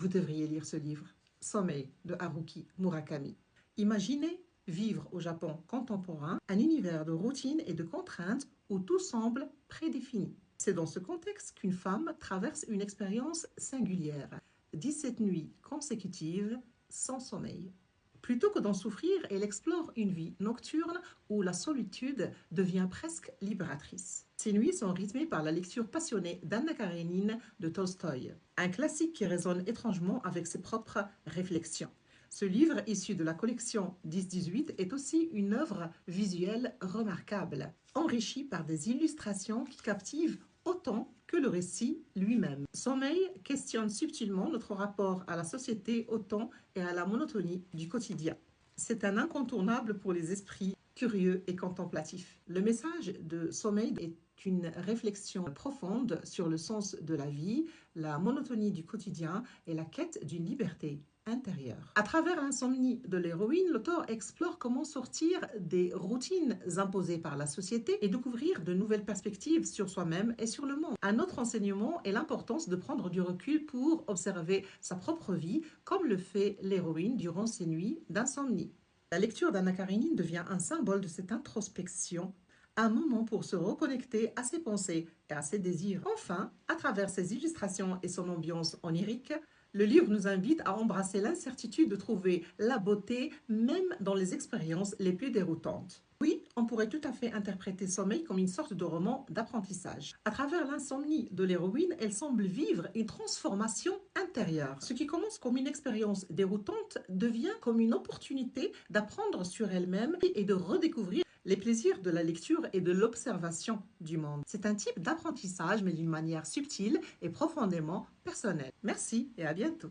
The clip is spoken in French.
Vous devriez lire ce livre, Sommeil de Haruki Murakami. Imaginez vivre au Japon contemporain un univers de routine et de contraintes où tout semble prédéfini. C'est dans ce contexte qu'une femme traverse une expérience singulière, 17 nuits consécutives sans sommeil. Plutôt que d'en souffrir, elle explore une vie nocturne où la solitude devient presque libératrice. Ces nuits sont rythmées par la lecture passionnée d'Anna Karénine de Tolstoï, un classique qui résonne étrangement avec ses propres réflexions. Ce livre, issu de la collection 10-18, est aussi une œuvre visuelle remarquable, enrichie par des illustrations qui captivent autant que le récit lui-même. Sommeil questionne subtilement notre rapport à la société, au temps et à la monotonie du quotidien. C'est un incontournable pour les esprits curieux et contemplatifs. Le message de Sommeil est une réflexion profonde sur le sens de la vie, la monotonie du quotidien et la quête d'une liberté intérieure. À travers l'insomnie de l'héroïne, l'auteur explore comment sortir des routines imposées par la société et découvrir de nouvelles perspectives sur soi-même et sur le monde. Un autre enseignement est l'importance de prendre du recul pour observer sa propre vie, comme le fait l'héroïne durant ses nuits d'insomnie. La lecture d'Anna Karénine devient un symbole de cette introspection, un moment pour se reconnecter à ses pensées et à ses désirs. Enfin, à travers ses illustrations et son ambiance onirique, le livre nous invite à embrasser l'incertitude de trouver la beauté même dans les expériences les plus déroutantes. Oui, on pourrait tout à fait interpréter Sommeil comme une sorte de roman d'apprentissage. À travers l'insomnie de l'héroïne, elle semble vivre une transformation intérieure. Ce qui commence comme une expérience déroutante devient comme une opportunité d'apprendre sur elle-même et de redécouvrir les plaisirs de la lecture et de l'observation du monde. C'est un type d'apprentissage, mais d'une manière subtile et profondément personnelle. Merci et à bientôt.